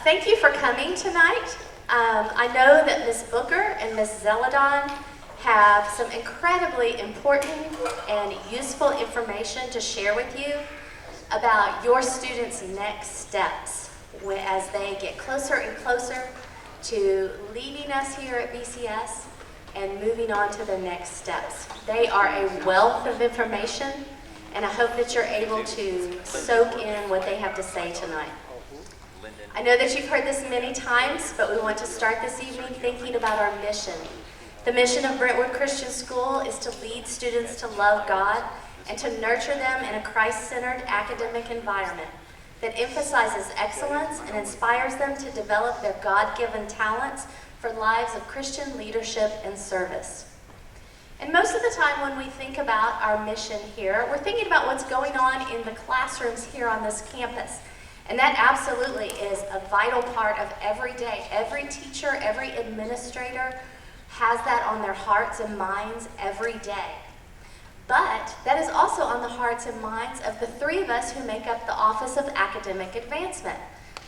Thank you for coming tonight. I know that Ms. Booker and Ms. Zeladon have some incredibly important and useful information to share with you about your students' next steps as they get closer and closer to leaving us here at BCS and moving on to the next steps. They are a wealth of information, and I hope that you're able to soak in what they have to say tonight. I know that you've heard this many times, but we want to start this evening thinking about our mission. The mission of Brentwood Christian School is to lead students to love God and to nurture them in a Christ-centered academic environment that emphasizes excellence and inspires them to develop their God-given talents for lives of Christian leadership and service. And most of the time when we think about our mission here, we're thinking about what's going on in the classrooms here on this campus. And that absolutely is a vital part of every day. Every teacher, every administrator has that on their hearts and minds every day. But that is also on the hearts and minds of the three of us who make up the Office of Academic Advancement.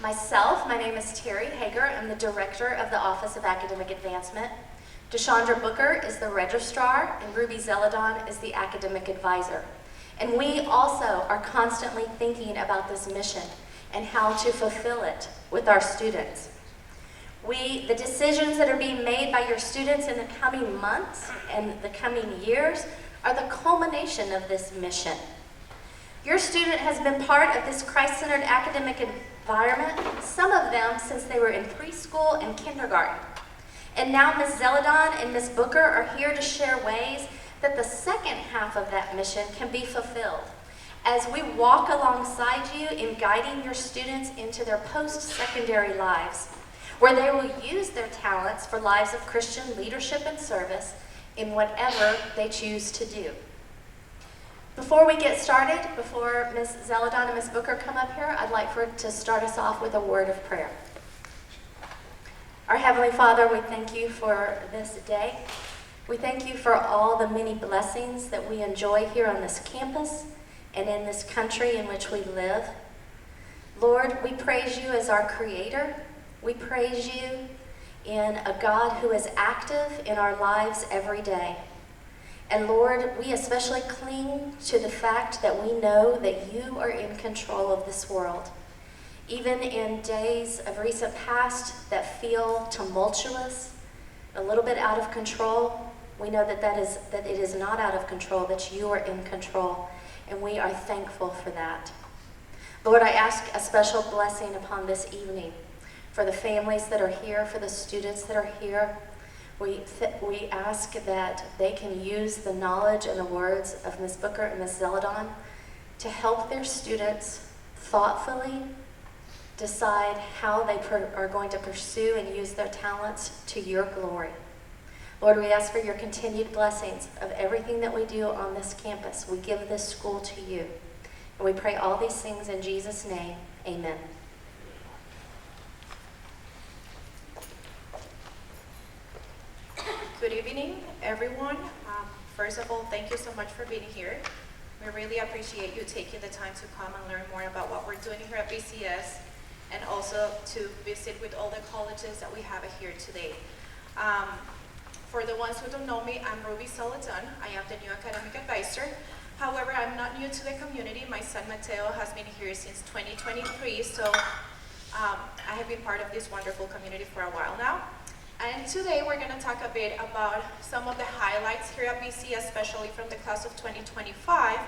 Myself, my name is Terry Hager. I'm the director of the Office of Academic Advancement. Deshandra Booker is the registrar, and Ruby Zeladon is the academic advisor. And we also are constantly thinking about this mission and how to fulfill it with our students. The decisions that are being made by your students in the coming months and the coming years are the culmination of this mission. Your student has been part of this Christ-centered academic environment, some of them since they were in preschool and kindergarten. And now Ms. Zeladon and Ms. Booker are here to share ways that the second half of that mission can be fulfilled as we walk alongside you in guiding your students into their post-secondary lives, where they will use their talents for lives of Christian leadership and service in whatever they choose to do. Before we get started, before Ms. Zeladon and Ms. Booker come up here, I'd like to start us off with a word of prayer. Our Heavenly Father, we thank you for this day. We thank you for all the many blessings that we enjoy here on this campus and in this country in which we live. Lord, we praise you as our Creator. We praise you in a God who is active in our lives every day. And Lord, we especially cling to the fact that we know that you are in control of this world. Even in days of recent past that feel tumultuous, a little bit out of control, we know that it is not out of control, that you are in control, and we are thankful for that. Lord, I ask a special blessing upon this evening for the families that are here, for the students that are here. We ask that they can use the knowledge and the words of Ms. Booker and Ms. Zeladon to help their students thoughtfully decide how they are going to pursue and use their talents to your glory. Lord, we ask for your continued blessings of everything that we do on this campus. We give this school to you. And we pray all these things in Jesus' name. Amen. Good evening, everyone. First of all, thank you so much for being here. We really appreciate you taking the time to come and learn more about what we're doing here at BCS, and also to visit with all the colleges that we have here today. For the ones who don't know me, I'm Ruby Zeladon. I am the new academic advisor. However, I'm not new to the community. My son Mateo has been here since 2023, so I have been part of this wonderful community for a while now. And today we're going to talk a bit about some of the highlights here at BC, especially from the class of 2025,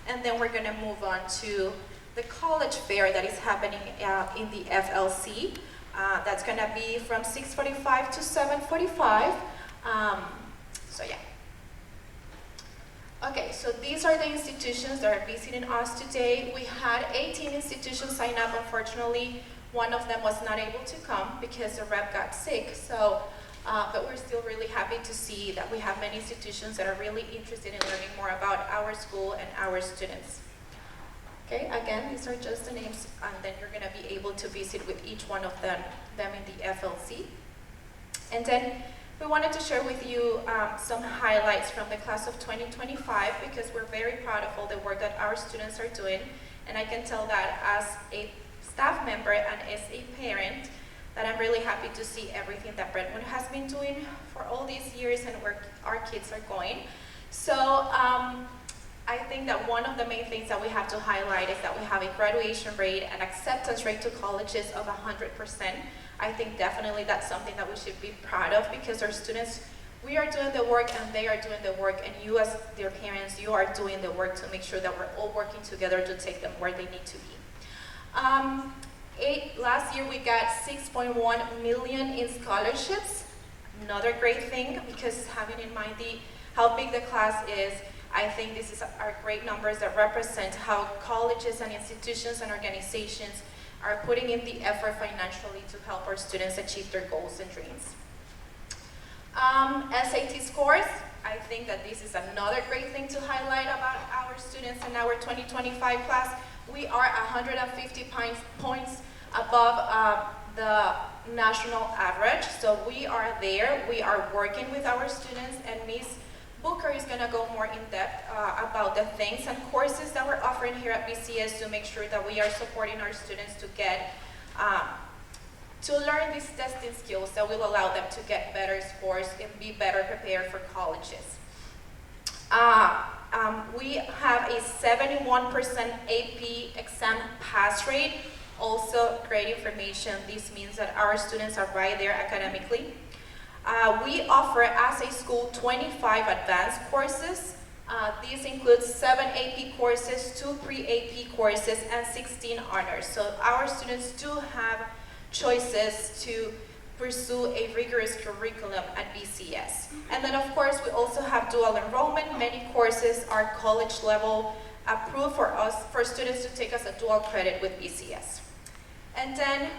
and then we're going to move on to the college fair that is happening in the FLC. That's going to be from 6:45 to 7:45. So yeah. Okay, so these are the institutions that are visiting us today. We had 18 institutions sign up. Unfortunately, one of them was not able to come because the rep got sick. So, but we're still really happy to see that we have many institutions that are really interested in learning more about our school and our students. Okay, again, these are just the names, and then you're going to be able to visit with each one of them in the FLC. And then we wanted to share with you some highlights from the class of 2025, because we're very proud of all the work that our students are doing. And I can tell that as a staff member and as a parent, that I'm really happy to see everything that Brentwood has been doing for all these years and where our kids are going. So I think that one of the main things that we have to highlight is that we have a graduation rate and acceptance rate to colleges of 100%. I think definitely that's something that we should be proud of, because our students, we are doing the work and they are doing the work, and you as their parents, you are doing the work to make sure that we're all working together to take them where they need to be. Last year we got 6.1 million in scholarships. Another great thing, because having in mind how big the class is, I think this are great numbers that represent how colleges and institutions and organizations are putting in the effort financially to help our students achieve their goals and dreams. SAT scores, I think that this is another great thing to highlight about our students in our 2025 class. We are 150 points above the national average, so we are there. We are working with our students, and Ms. Booker is going to go more in depth about the things and courses that we're offering here at BCS to make sure that we are supporting our students to get to learn these testing skills that will allow them to get better scores and be better prepared for colleges. We have a 71% AP exam pass rate. Also great information. This means that our students are right there academically. We offer as a school 25 advanced courses. These include 7 AP courses, 2 pre-AP courses, and 16 honors. So our students do have choices to pursue a rigorous curriculum at BCS. And then of course we also have dual enrollment. Many courses are college level approved for students to take as a dual credit with BCS. And then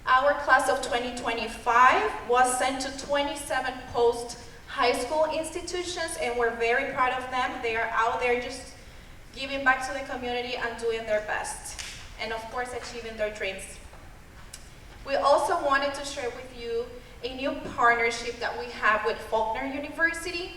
our class of 2025 was sent to 27 post-high school institutions, and we're very proud of them. They are out there just giving back to the community and doing their best, and of course achieving their dreams. We also wanted to share with you a new partnership that we have with Faulkner University.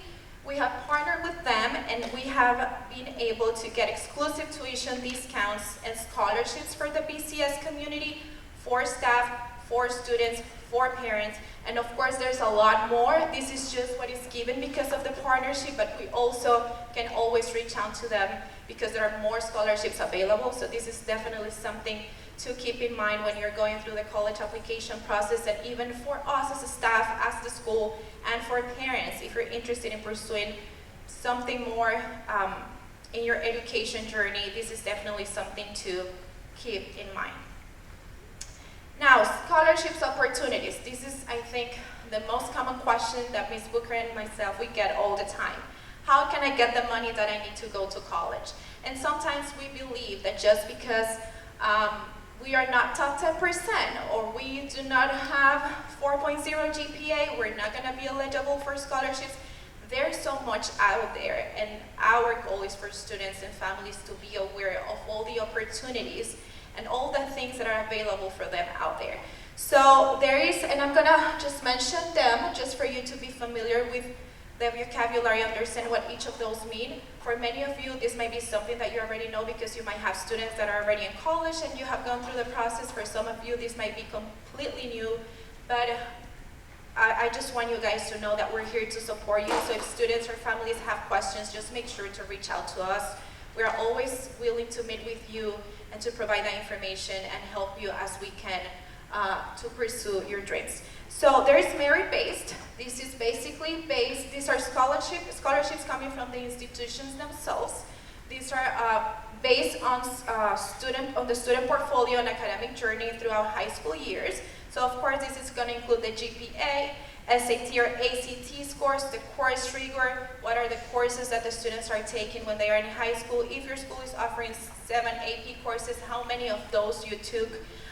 We have partnered with them, and we have been able to get exclusive tuition discounts and scholarships for the BCS community, for staff, for students, for parents, and of course there's a lot more. This is just what is given because of the partnership, but we also can always reach out to them because there are more scholarships available. So this is definitely something to keep in mind when you're going through the college application process, and even for us as a staff, as the school, and for parents, if you're interested in pursuing something more in your education journey, this is definitely something to keep in mind. Now, scholarships opportunities. This is, I think, the most common question that Ms. Booker and myself, we get all the time. How can I get the money that I need to go to college? And sometimes we believe that just because we are not top 10% or we do not have 4.0 GPA, we're not going to be eligible for scholarships. There's so much out there, and our goal is for students and families to be aware of all the opportunities and all the things that are available for them out there. So there is, and I'm gonna just mention them just for you to be familiar with the vocabulary, understand what each of those mean. For many of you, this might be something that you already know because you might have students that are already in college and you have gone through the process. For some of you, this might be completely new, but I just want you guys to know that we're here to support you. So if students or families have questions, just make sure to reach out to us. We are always willing to meet with you and to provide that information and help you as we can to pursue your dreams. So there is merit-based. This is basically based, these are scholarships coming from the institutions themselves. These are based on the student portfolio and academic journey throughout high school years. So of course this is going to include the GPA, SAT or ACT scores, the course rigor, what are the courses that the students are taking when they are in high school. If your school is offering 7 AP courses, how many of those you took?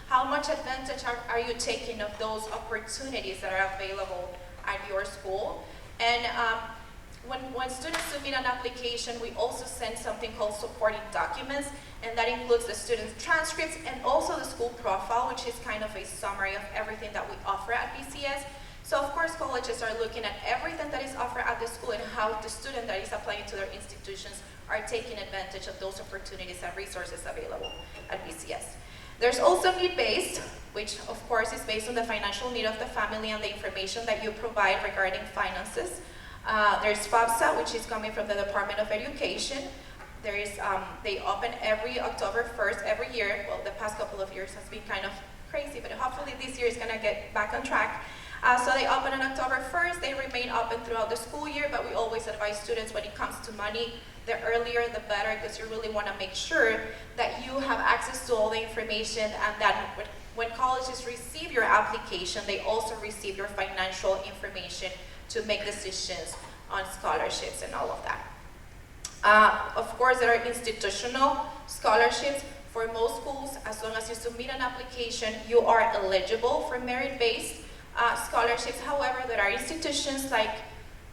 How much advantage are you taking of those opportunities that are available at your school? And when students submit an application, we also send something called supporting documents, and that includes the student's transcripts and also the school profile, which is kind of a summary of everything that we offer at BCS. So of course, colleges are looking at everything that is offered at the school and how the student that is applying to their institutions are taking advantage of those opportunities and resources available at BCS. There's also need-based, which of course is based on the financial need of the family and the information that you provide regarding finances. There's FAFSA, which is coming from the Department of Education. There is, they open every October 1st every year. Well, the past couple of years has been kind of crazy, but hopefully this year is going to get back on track. So they open on October 1st. They remain open throughout the school year, but we always advise students when it comes to money, the earlier the better, because you really want to make sure that you have access to all the information, and that when colleges receive your application, they also receive your financial information to make decisions on scholarships and all of that. Of course, there are institutional scholarships. For most schools, as long as you submit an application, you are eligible for merit-based scholarships. However, there are institutions like,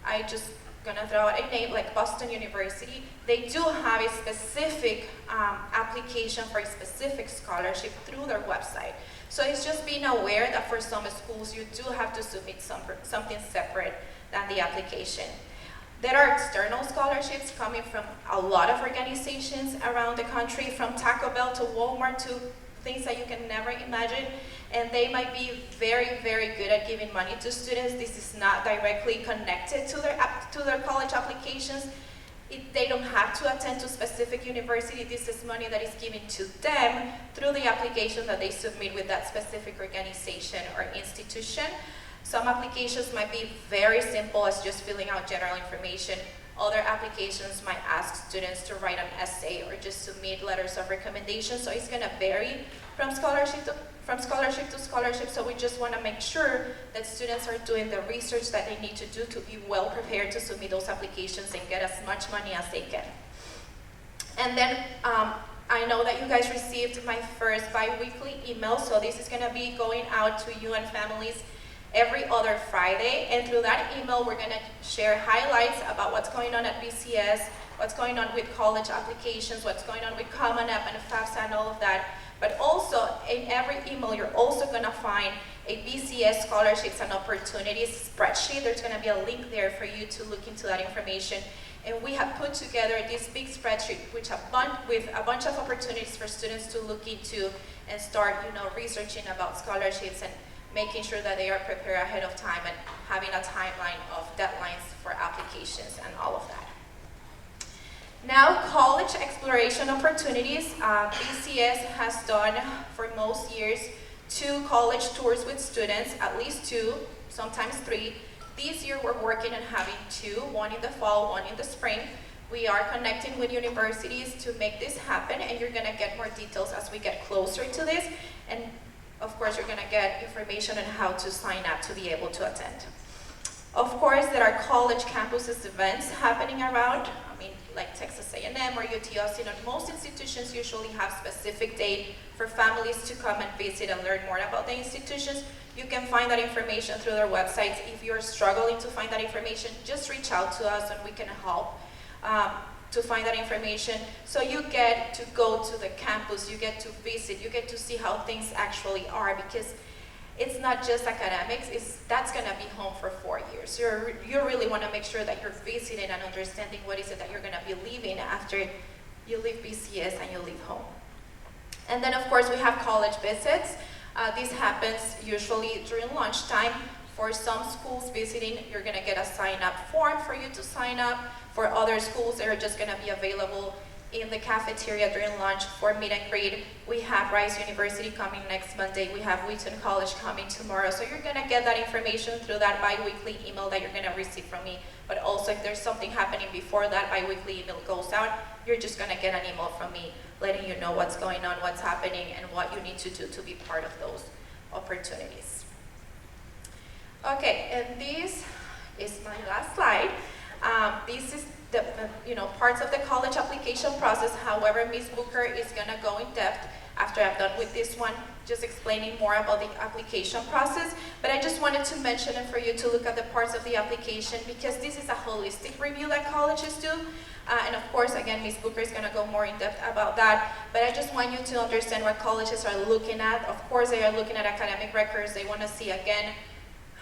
I just gonna throw out a name, like Boston University. They do have a specific application for a specific scholarship through their website. So it's just being aware that for some schools, you do have to submit something separate than the application. There are external scholarships coming from a lot of organizations around the country, from Taco Bell to Walmart to things that you can never imagine. And they might be very, very good at giving money to students. This is not directly connected to their college applications. They don't have to attend to a specific university. This is money that is given to them through the application that they submit with that specific organization or institution. Some applications might be very simple as just filling out general information. Other applications might ask students to write an essay or just submit letters of recommendation. So it's going to vary from scholarship to scholarship. So we just want to make sure that students are doing the research that they need to do to be well prepared to submit those applications and get as much money as they can. And then I know that you guys received my first bi-weekly email. So this is going to be going out to you and families every other Friday, and through that email we're going to share highlights about what's going on at BCS, what's going on with college applications, what's going on with Common App and FAFSA and all of that. But also in every email you're also going to find a BCS scholarships and opportunities spreadsheet. There's going to be a link there for you to look into that information. And we have put together this big spreadsheet with a bunch of opportunities for students to look into and start, researching about scholarships and making sure that they are prepared ahead of time and having a timeline of deadlines for applications and all of that. Now, college exploration opportunities. BCS has done for most years 2 college tours with students, at least 2, sometimes 3. This year we're working on having 2, one in the fall, one in the spring. We are connecting with universities to make this happen, and you're going to get more details as we get closer to this. And of course, you're going to get information on how to sign up to be able to attend. Of course, there are college campuses events happening around. Like Texas A&M or UT Austin, and most institutions usually have specific date for families to come and visit and learn more about the institutions. You can find that information through their websites. If you're struggling to find that information, just reach out to us and we can help to find that information. So you get to go to the campus, you get to visit, you get to see how things actually are, because it's not just academics, that's going to be home for 4 years. You really want to make sure that you're visiting and understanding what is it that you're going to be leaving after you leave BCS and you leave home. And then of course we have college visits. This happens usually during lunchtime. For some schools visiting, you're going to get a sign-up form for you to sign up. For other schools, they're just going to be available in the cafeteria during lunch for meet and greet. We have Rice University coming next Monday. We have Wheaton College coming tomorrow. So you're going to get that information through that bi-weekly email that you're going to receive from me. But also if there's something happening before that bi-weekly email goes out, you're just going to get an email from me letting you know what's going on, what's happening, and what you need to do to be part of those opportunities. Okay, and this is my last slide. This is the parts of the college application process. However, Ms. Booker is going to go in depth after I'm done with this one, just explaining more about the application process. But I just wanted to mention it for you to look at the parts of the application, because this is a holistic review that colleges do. And of course, again, Ms. Booker is going to go more in depth about that. But I just want you to understand what colleges are looking at. Of course, they are looking at academic records. They want to see, again,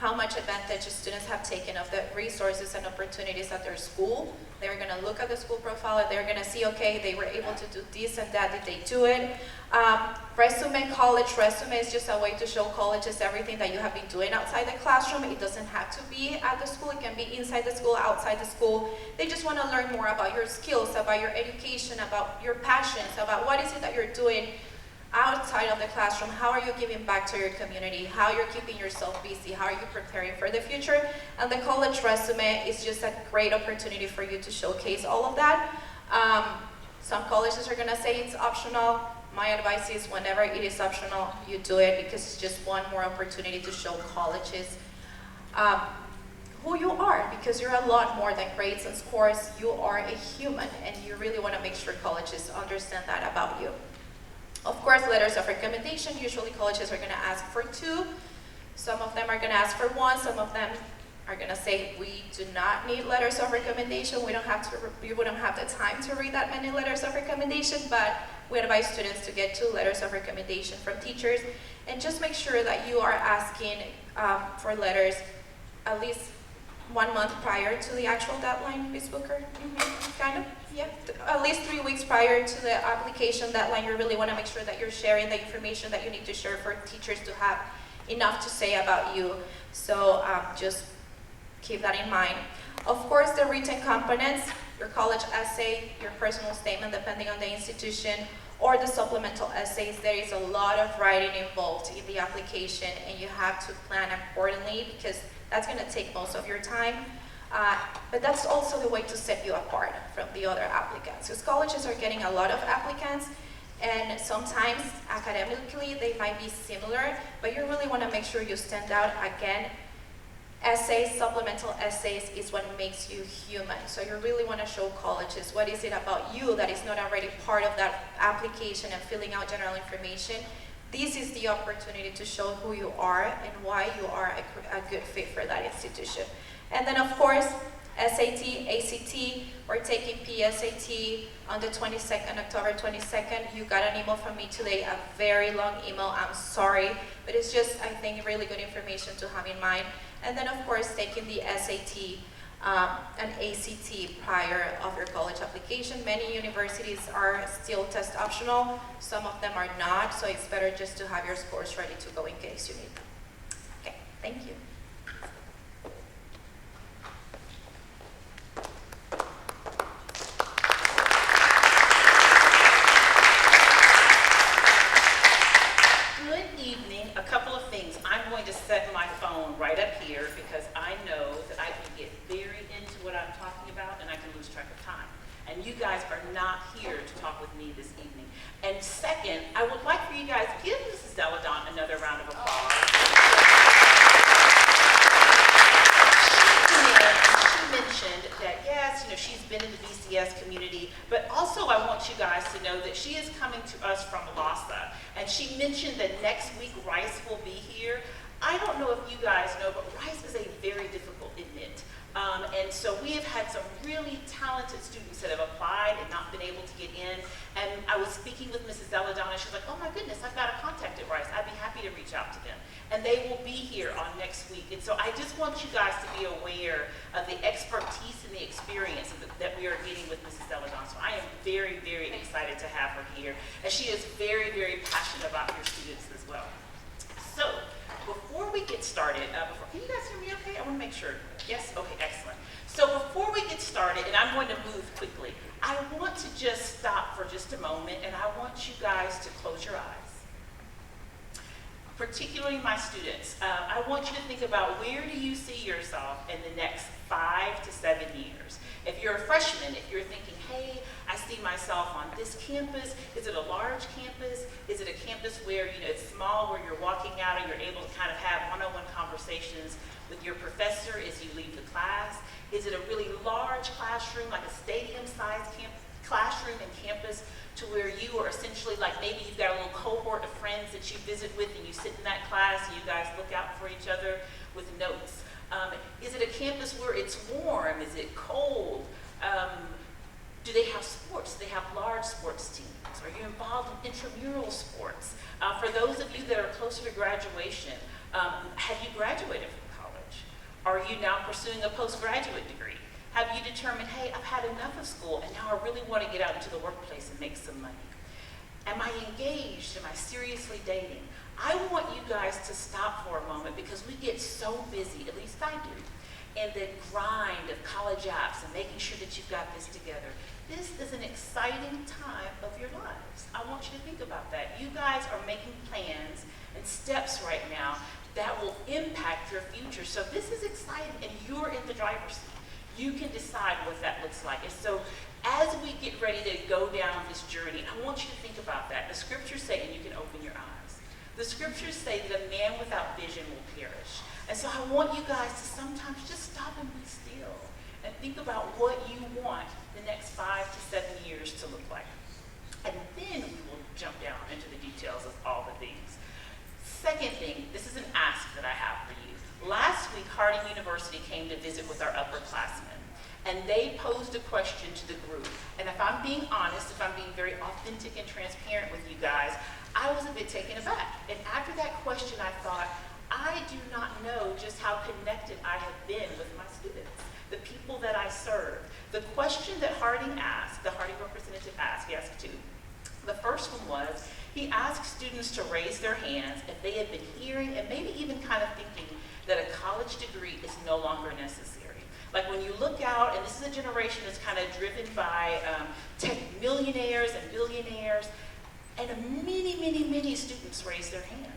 how much advantage students have taken of the resources and opportunities at their school. They're going to look at the school profile and they're going to see, okay, they were able to do this and that, did they do it? Resume, college resume is just a way to show colleges everything that you have been doing outside the classroom. It doesn't have to be at the school, it can be inside the school, outside the school. They just want to learn more about your skills, about your education, about your passions, about what is it that you're doing outside of the classroom. How are you giving back to your community? How you're keeping yourself busy? How are you preparing for the future? And the college resume is just a great opportunity for you to showcase all of that. Some colleges are gonna say it's optional. My advice is whenever it is optional, you do it because it's just one more opportunity to show colleges who you are, because you're a lot more than grades and scores. You are a human, and you really wanna make sure colleges understand that about you. Of course, letters of recommendation, usually colleges are gonna ask for 2. Some of them are gonna ask for 1. Some of them are gonna say, we do not need letters of recommendation. We wouldn't have the time to read that many letters of recommendation, but we advise students to get 2 letters of recommendation from teachers. And just make sure that you are asking for letters at least 1 month prior to the actual deadline, Ms. Booker? Kind of, yeah. At least 3 weeks prior to the application deadline, you really want to make sure that you're sharing the information that you need to share for teachers to have enough to say about you. So just keep that in mind. Of course, the written components, your college essay, your personal statement, depending on the institution, or the supplemental essays. There is a lot of writing involved in the application, and you have to plan accordingly because that's going to take most of your time. But that's also the way to set you apart from the other applicants. Because colleges are getting a lot of applicants, and sometimes academically they might be similar, but you really want to make sure you stand out. Again, essays, supplemental essays is what makes you human. So you really want to show colleges what is it about you that is not already part of that application and filling out general information. This is the opportunity to show who you are and why you are a good fit for that institution. And then of course, SAT, ACT, we're taking PSAT on the 22nd, October 22nd. You got an email from me today, a very long email, I'm sorry, but it's just, I think, really good information to have in mind. And then of course, taking the SAT and ACT prior of your college application. Many universities are still test optional, some of them are not, so it's better just to have your scores ready to go in case you need them. Okay, thank you. Good evening. A couple of things. I'm going to set my phone right up here because I know that I can get very into what I'm talking about and I can lose track of time. And you guys are not here to talk with me this evening. And second, I would like for you guys to give Mrs. Deladon another round of applause. She mentioned that yes, she's been in the BCS community, but also I want you guys to know that she is coming to us from LASA. And she mentioned that next week Rice will be here. I don't know if you guys know, but Rice is a very difficult admit. And so we have had some really talented students that have applied and not been able to get in. And I was speaking with Mrs. Deladon, and she's like, oh my goodness, I've got a contact at Rice. I'd be happy to reach out to them. And they will be here on next week. And so I just want you guys to be aware of the expertise and the experience that we are getting with Mrs. Deladon. So I am very, very excited to have her here. And she is very, very passionate about your students as well. So before we get started, can you guys hear me okay? I want to make sure. Yes? Okay, excellent. So before we get started, and I'm going to move quickly, I want to just stop for just a moment, and I want you guys to close your eyes. Particularly my students, I want you to think about where do you see yourself in the next 5 to 7 years. If you're a freshman, if you're thinking, hey, I see myself on this campus, is it a large campus? Is it a campus where it's small, where you're walking out and you're able to kind of have one-on-one conversations with your professor as you leave the class? Is it a really large classroom, like a stadium-sized classroom and campus, to where you are essentially like maybe you've got a little cohort of friends that you visit with and you sit in that class and you guys look out for each other with notes? Is it a campus where it's warm? Is it cold? Do they have sports? Do they have large sports teams? Are you involved in intramural sports? For those of you that are closer to graduation, have you graduated from college? Are you now pursuing a postgraduate degree? Have you determined, hey, I've had enough of school and now I really want to get out into the workplace and make some money? Am I engaged? Am I seriously dating? I want you guys to stop for a moment because we get so busy, at least I do, in the grind of college apps and making sure that you've got this together. This is an exciting time of your lives. I want you to think about that. You guys are making plans and steps right now that will impact your future. So this is exciting and you're in the driver's seat. You can decide what that looks like. And so as we get ready to go down this journey, I want you to think about that. The scriptures say, and you can open your eyes, the scriptures say that a man without vision will perish. And so I want you guys to sometimes just stop and be still and think about what you want the next 5 to 7 years to look like. And then we will jump down into the details of all the things. Second thing, this is an ask that I have for you. Last week, Harding University came to visit with our upperclassmen, and they posed a question to the group. And if I'm being honest, if I'm being very authentic and transparent with you guys, I was a bit taken aback. And after that question, I thought, I do not know just how connected I have been with my students, the people that I serve. The question that Harding asked, the Harding representative asked, he asked two. The first one was, he asked students to raise their hands if they had been hearing and maybe even kind of thinking that a college degree is no longer necessary. Like when you look out, and this is a generation that's kind of driven by tech millionaires and billionaires, and many students raised their hand.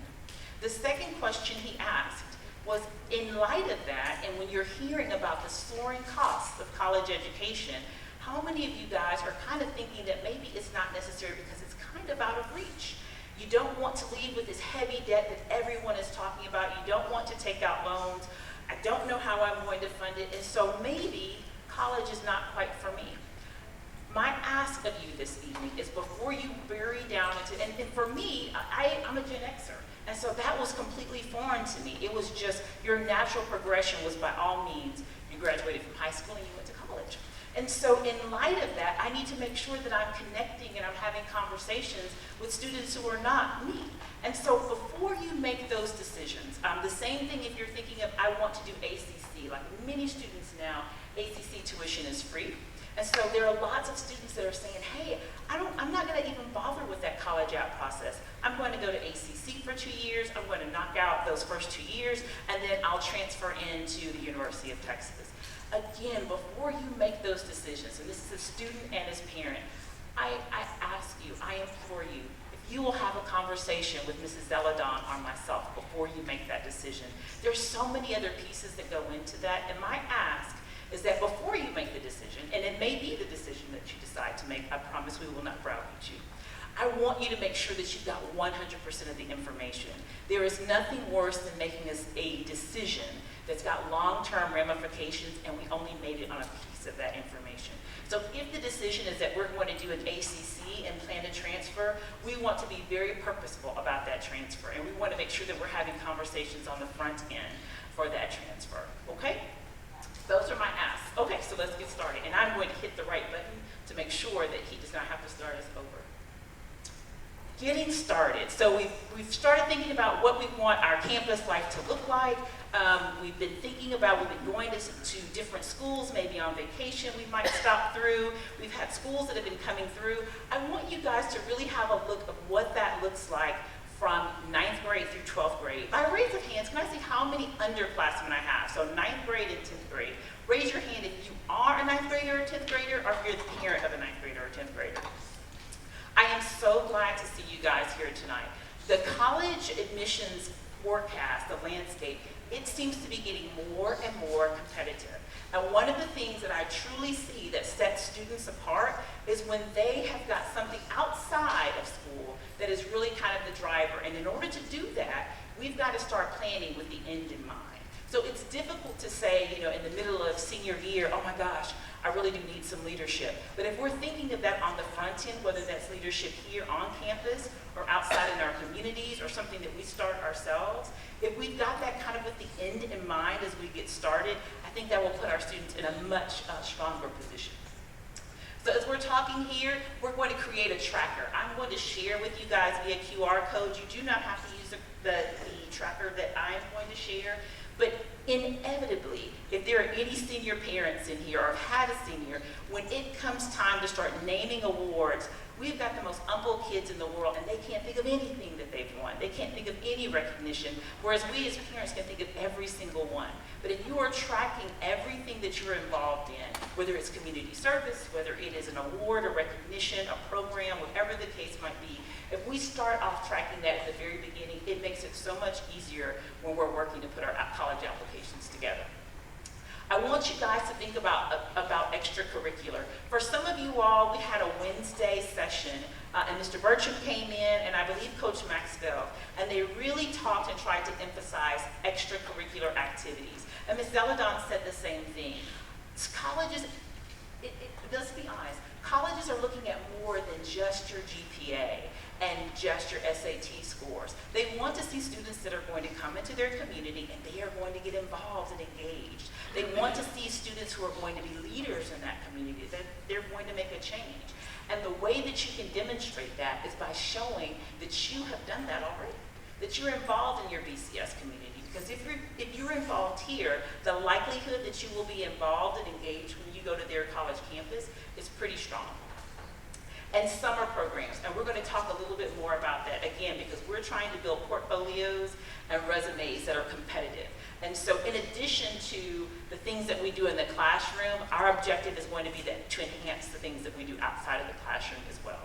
The second question he asked was, in light of that, and when you're hearing about the soaring costs of college education, how many of you guys are kind of thinking that maybe it's not necessary because it's kind of out of reach? You don't want to leave with this heavy debt that everyone is talking about. You don't want to take out loans. I don't know how I'm going to fund it, and so maybe college is not quite for me. My ask of you this evening is before you bury down into, and for me, I'm a Gen Xer, and so that was completely foreign to me. It was just your natural progression was by all means, you graduated from high school and you went to college. And so in light of that, I need to make sure that I'm connecting and I'm having conversations with students who are not me. And so before you make those decisions, the same thing if you're thinking of, I want to do ACC, like many students now, ACC tuition is free. And so there are lots of students that are saying, hey, I'm not gonna even bother with that college app process. I'm going to go to ACC for 2 years, I'm going to knock out those first 2 years, and then I'll transfer into the University of Texas. Again, before you make those decisions, and this is a student and his parent, I ask you, I implore you, if you will have a conversation with Mrs. Zeladon or myself before you make that decision. There's so many other pieces that go into that, and my ask is that before you make the decision, and it may be the decision that you decide to make, I promise we will not browbeat you, I want you to make sure that you've got 100% of the information. There is nothing worse than making a decision that's got long-term ramifications and we only made it on a piece of that information. So if the decision is that we're going to do an ACC and plan to transfer, we want to be very purposeful about that transfer, and we want to make sure that we're having conversations on the front end for that transfer, okay? Those are my asks. Okay, so let's get started, and I'm going to hit the right button to make sure that he does not have to start us over. Getting started. So we've started thinking about what we want our campus life to look like. We've been thinking about, we've been going to different schools, maybe on vacation we might stop through. We've had schools that have been coming through. I want you guys to really have a look of what that looks like from 9th grade through 12th grade. By raise of hands, can I see how many underclassmen I have? So 9th grade and 10th grade. Raise your hand if you are a 9th grader or 10th grader, or if you're the parent of a 9th grader or 10th grader. I am so glad to see you guys here tonight. The college admissions forecast, the landscape, it seems to be getting more and more competitive. And one of the things that I truly see that sets students apart is when they have got something outside of school that is really kind of the driver. And in order to do that, we've got to start planning with the end in mind. So it's difficult to say, you know, in the middle of senior year, oh my gosh, I really do need some leadership. But if we're thinking of that on the front end, whether that's leadership here on campus or outside in our communities or something that we start ourselves, if we've got that kind of with the end in mind as we get started, I think that will put our students in a much stronger position. So as we're talking here, we're going to create a tracker. I'm going to share with you guys via QR code. You do not have to use the tracker that I'm going to share, but inevitably, if there are any senior parents in here or have had a senior, when it comes time to start naming awards, we've got the most humble kids in the world, and they can't think of anything that they've won. They can't think of any recognition, whereas we as parents can think of every single one. But if you are tracking everything that you're involved in, whether it's community service, whether it is an award, a recognition, a program, whatever the case might be, if we start off tracking that at the very beginning, it makes it so much easier when we're working to put our college applications together. I want you guys to think about extracurricular. For some of you all, we had a Wednesday session, and Mr. Bertram came in, and I believe Coach Maxwell, and they really talked and tried to emphasize extracurricular activities. And Ms. Zeladon said the same thing. Colleges, let's be honest, colleges are looking at more than just your GPA and just your SAT scores. They want to see students that are going to come into their community and they are going to get involved and engaged. They want to see students who are going to be leaders in that community, that they're going to make a change. And the way that you can demonstrate that is by showing that you have done that already, that you're involved in your BCS community. Because if you're involved here, the likelihood that you will be involved and engaged when you go to their college campus is pretty strong. And summer programs, and we're going to talk a little bit more about that again because we're trying to build portfolios and resumes that are competitive. And so in addition to the things that we do in the classroom, our objective is going to be to enhance the things that we do outside of the classroom as well.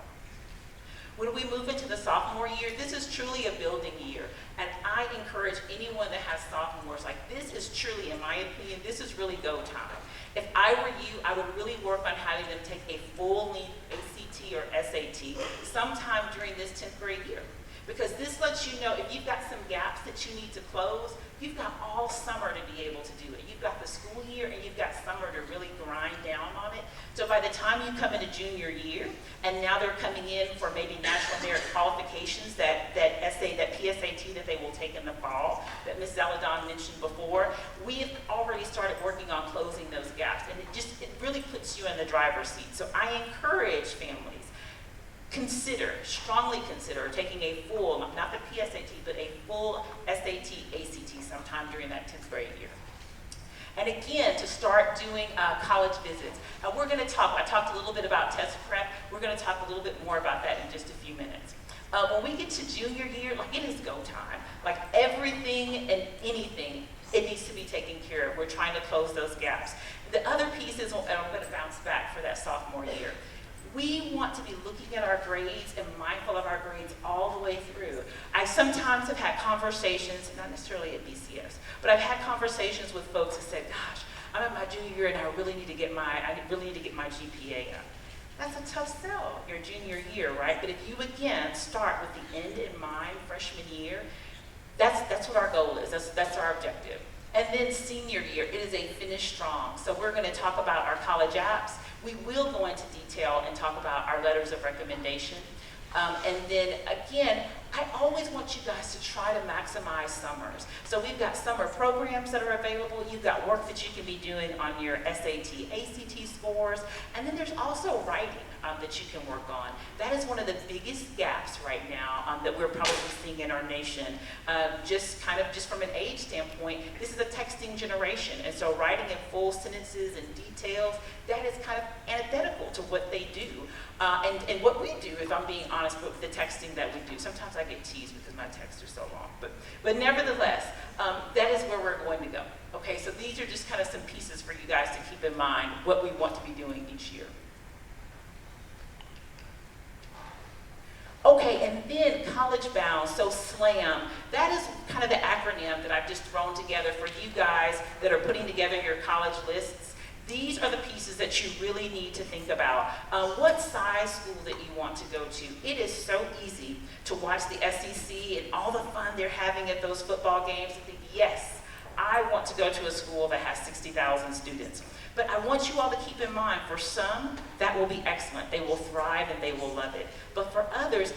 When we move into the sophomore year, this is truly a building year. And I encourage anyone that has sophomores, like this is truly, in my opinion, this is really go time. If I were you, I would really work on having them take a full-length ACT or SAT sometime during this 10th grade year. Because this lets you know if you've got some gaps that you need to close, you've got all summer to be able to do it. You've got the school year and you've got summer to really grind down on it. So by the time you come into junior year, and now they're coming in for maybe national merit qualifications, that PSAT that they will take in the fall, that Ms. Zeladon mentioned before, we have already started working on closing those gaps. And it really puts you in the driver's seat. So I encourage families, strongly consider taking a full, not the PSAT, but a full SAT, ACT sometime during that 10th grade year. And again, to start doing college visits. We're going to I talked a little bit about test prep. We're going to talk a little bit more about that in just a few minutes. When we get to junior year, like it is go time. Like everything and anything, it needs to be taken care of. We're trying to close those gaps. The other piece is, and I'm going to bounce back for that sophomore year. We want to be looking at our grades and mindful of our grades all the way through. I sometimes have had conversations, not necessarily at BCS, but I've had conversations with folks who said, gosh, I'm in my junior year and I really need to get my GPA up. That's a tough sell, your junior year, right? But if you, again, start with the end in mind, freshman year, that's what our goal is. That's our objective. And then senior year, it is a finish strong. So we're going to talk about our college apps. We will go into detail and talk about our letters of recommendation. And then again, I always want you guys to try to maximize summers. So we've got summer programs that are available. You've got work that you can be doing on your SAT, ACT scores. And then there's also writing that you can work on. That is one of the biggest gaps right now that we're probably seeing in our nation. Just from an age standpoint, this is a texting generation. And so writing in full sentences and details, that is kind of antithetical to what they do. And what we do, if I'm being honest, with the texting that we do, sometimes I get teased because my texts are so long. But nevertheless, that is where we're going to go. Okay, so these are just kind of some pieces for you guys to keep in mind what we want to be doing each year. Okay, and then College Bound, so SLAM. That is kind of the acronym that I've just thrown together for you guys that are putting together your college lists. These are the pieces that you really need to think about. What size school that you want to go to. It is so easy to watch the SEC and all the fun they're having at those football games and think, yes, I want to go to a school that has 60,000 students. But I want you all to keep in mind, for some, that will be excellent. They will thrive and they will love it. But for others,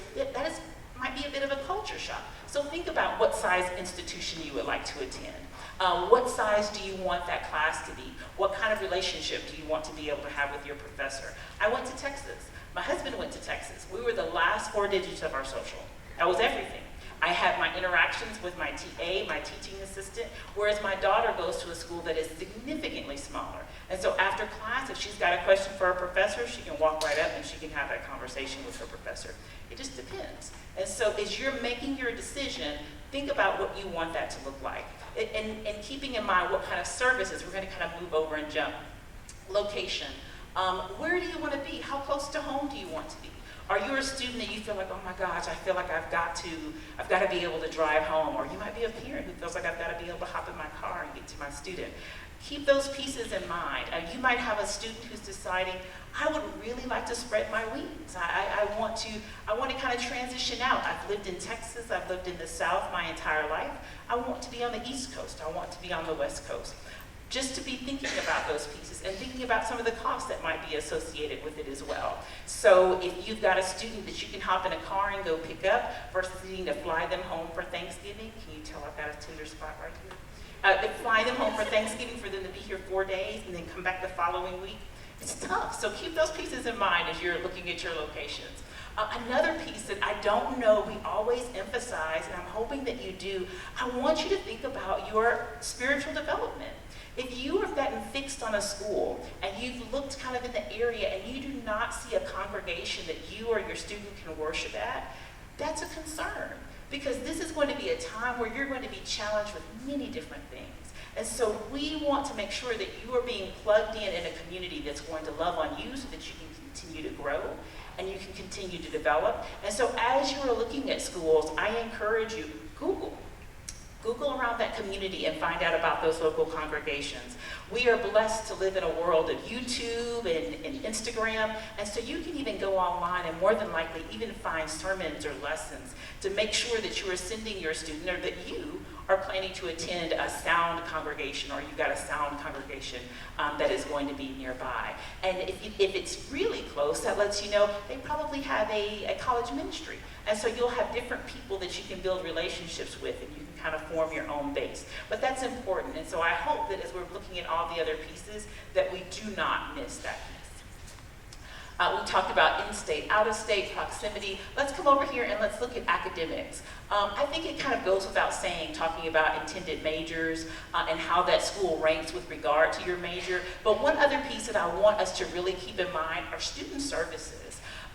might be a bit of a culture shock. So think about what size institution you would like to attend. What size do you want that class to be? What kind of relationship do you want to be able to have with your professor? I went to Texas. My husband went to Texas. We were the last 4 digits of our social. That was everything. I had my interactions with my TA, my teaching assistant, whereas my daughter goes to a school that is significantly smaller. And so after class, if she's got a question for her professor, she can walk right up and she can have that conversation with her professor. It just depends. And so as you're making your decision, think about what you want that to look like. And keeping in mind what kind of services, we're going to kind of move over and jump. Location. Where do you want to be? How close to home do you want to be? Are you a student that you feel like, oh my gosh, I feel like I've got to be able to drive home? Or you might be a parent who feels like I've got to be able to hop in my car and get to my student. Keep those pieces in mind. You might have a student who's deciding, I would really like to spread my wings. I want to kind of transition out. I've lived in Texas, I've lived in the South my entire life. I want to be on the East Coast, I want to be on the West Coast. Just to be thinking about those pieces and thinking about some of the costs that might be associated with it as well. So if you've got a student that you can hop in a car and go pick up versus needing to fly them home for Thanksgiving, can you tell I've got a tender spot right here? Fly them home for Thanksgiving for them to be here 4 days and then come back the following week. It's tough, so keep those pieces in mind as you're looking at your locations. Another piece that I don't know we always emphasize, and I'm hoping that you do, I want you to think about your spiritual development. If you have gotten fixed on a school and you've looked kind of in the area and you do not see a congregation that you or your student can worship at, that's a concern. Because this is going to be a time where you're going to be challenged with many different things. And so we want to make sure that you are being plugged in a community that's going to love on you so that you can continue to grow and you can continue to develop. And so as you are looking at schools, I encourage you, Google around that community and find out about those local congregations. We are blessed to live in a world of YouTube and Instagram, and so you can even go online and more than likely even find sermons or lessons to make sure that you are sending your student or that you are planning to attend a sound congregation or you've got a sound congregation that is going to be nearby. And if it's really close, that lets you know they probably have a college ministry. And so you'll have different people that you can build relationships with and you can kind of form your own base. But that's important. And so I hope that as we're looking at all the other pieces that we do not miss that piece. We talked about in-state, out-of-state, proximity. Let's come over here and let's look at academics. I think it kind of goes without saying, talking about intended majors and how that school ranks with regard to your major. But one other piece that I want us to really keep in mind are student services.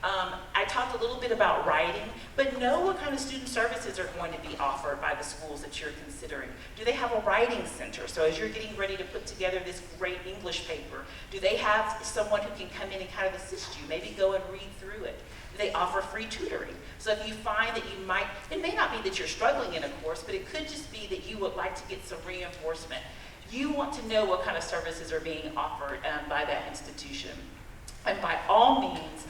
I talked a little bit about writing, but know what kind of student services are going to be offered by the schools that you're considering. Do they have a writing center? So as you're getting ready to put together this great English paper, do they have someone who can come in and kind of assist you, maybe go and read through it? Do they offer free tutoring? So if you find that you might, it may not be that you're struggling in a course, but it could just be that you would like to get some reinforcement. You want to know what kind of services are being offered by that institution. And by all means,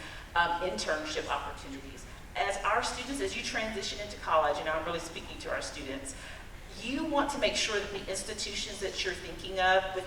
internship opportunities. As our students, as you transition into college, and I'm really speaking to our students, you want to make sure that the institutions that you're thinking of with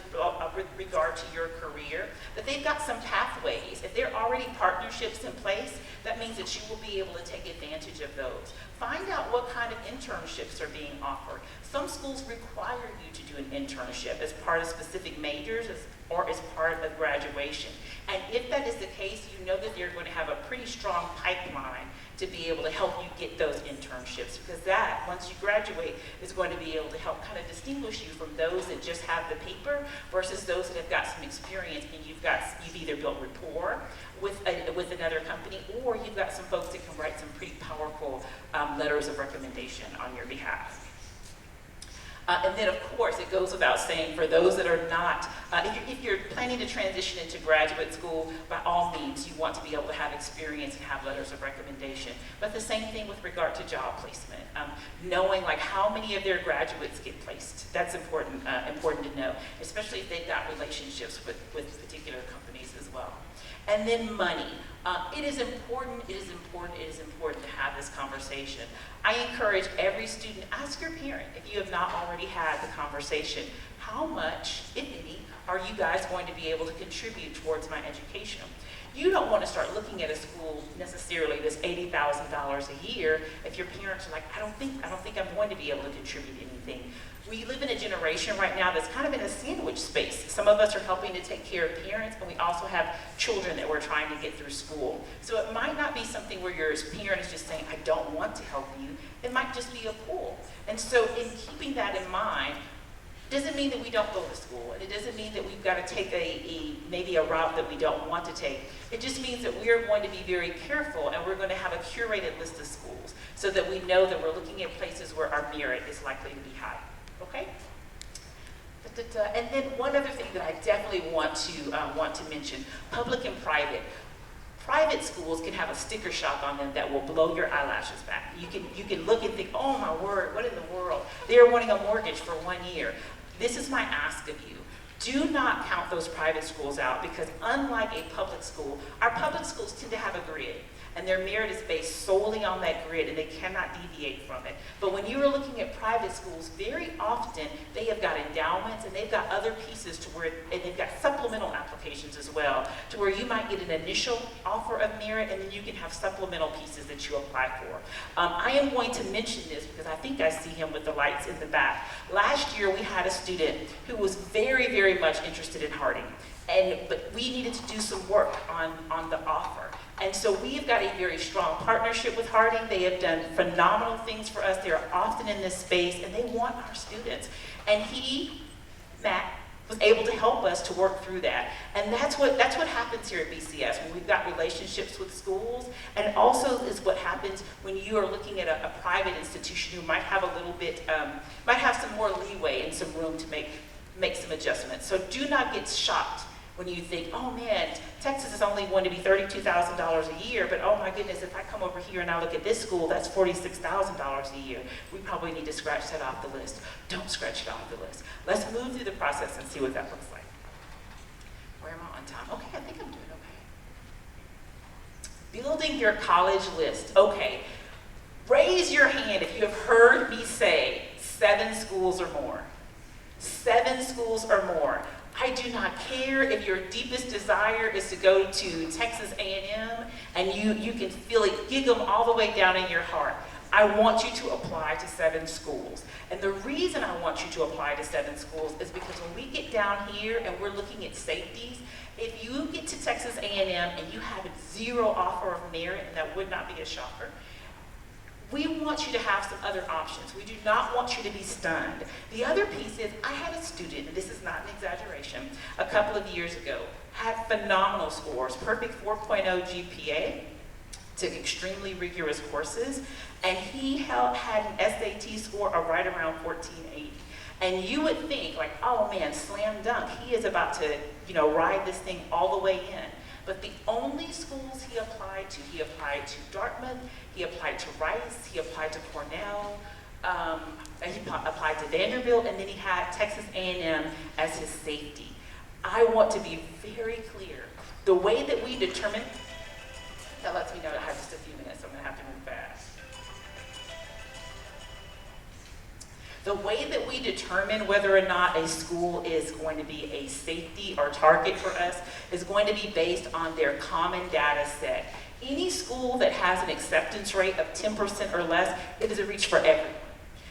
regard to your career, that they've got some pathways. If there are already partnerships in place, that means that you will be able to take advantage of those. Find out what kind of internships are being offered. Some schools require you to do an internship as part of specific majors or as part of graduation. And if that is the case, you know that they're going to have a pretty strong pipeline to be able to help you get those internships, because that, once you graduate, is going to be able to help kind of distinguish you from those that just have the paper versus those that have got some experience and you've either built rapport with another company, or you've got some folks that can write some pretty powerful letters of recommendation on your behalf. And then, of course, it goes without saying, for those that are not, if you're planning to transition into graduate school, by all means, you want to be able to have experience and have letters of recommendation. But the same thing with regard to job placement. Knowing like how many of their graduates get placed, that's important to know, especially if they've got relationships with particular companies as well. And then money. It is important to have this conversation. I encourage every student, ask your parent, if you have not already had the conversation, how much, if any, are you guys going to be able to contribute towards my education? You don't want to start looking at a school necessarily that's $80,000 a year if your parents are like, I don't think I'm going to be able to contribute anything. We live in a generation right now that's kind of in a sandwich space. Some of us are helping to take care of parents, and we also have children that we're trying to get through school. So it might not be something where your parent is just saying, I don't want to help you. It might just be a pull. And so in keeping that in mind, doesn't mean that we don't go to school, and it doesn't mean that we've got to take maybe a route that we don't want to take. It just means that we're going to be very careful, and we're going to have a curated list of schools so that we know that we're looking at places where our merit is likely to be high. Okay? And then one other thing that I definitely want to mention: public and private. Private schools can have a sticker shock on them that will blow your eyelashes back. You can look and think, oh my word, what in the world? They're wanting a mortgage for 1 year. This is my ask of you. Do not count those private schools out, because unlike a public school, our public schools tend to have a grid, and their merit is based solely on that grid, and they cannot deviate from it. But when you are looking at private schools, very often they have got endowments, and they've got other pieces to where, and they've got supplemental applications as well, to where you might get an initial offer of merit, and then you can have supplemental pieces that you apply for. I am going to mention this because I think I see him with the lights in the back. Last year we had a student who was very, very much interested in Harding, but we needed to do some work on the offer. And so we have got a very strong partnership with Harding. They have done phenomenal things for us. They're often in this space, and they want our students. And Matt, was able to help us to work through that. And that's what happens here at BCS, when we've got relationships with schools, and also is what happens when you are looking at a private institution who might have a little bit, might have some more leeway and some room to make some adjustments. So do not get shocked when you think, oh man, Texas is only going to be $32,000 a year, but oh my goodness, if I come over here and I look at this school, that's $46,000 a year. We probably need to scratch that off the list. Don't scratch it off the list. Let's move through the process and see what that looks like. Where am I on time? Okay, I think I'm doing okay. Building your college list. Okay, raise your hand if you have heard me say 7 schools or more. 7 schools or more. I do not care if your deepest desire is to go to Texas A&M and you can feel it giggle all the way down in your heart. I want you to apply to 7 schools. And the reason I want you to apply to 7 schools is because when we get down here and we're looking at safeties, if you get to Texas A&M and you have 0 offer of merit, and that would not be a shocker, we want you to have some other options. We do not want you to be stunned. The other piece is, I had a student, and this is not an exaggeration, a couple of years ago, had phenomenal scores, perfect 4.0 GPA, took extremely rigorous courses, and he had an SAT score of right around 1480. And you would think, like, oh man, slam dunk, he is about to, ride this thing all the way in. But the only schools he applied to Dartmouth, he applied to Rice, he applied to Cornell, he applied to Vanderbilt, and then he had Texas A&M as his safety. I want to be very clear. The way that we determine, that lets me know that I have just a few minutes, so I'm gonna have to move fast. The way that we determine whether or not a school is going to be a safety or target for us is going to be based on their common data set. Any school that has an acceptance rate of 10% or less, it is a reach for everyone.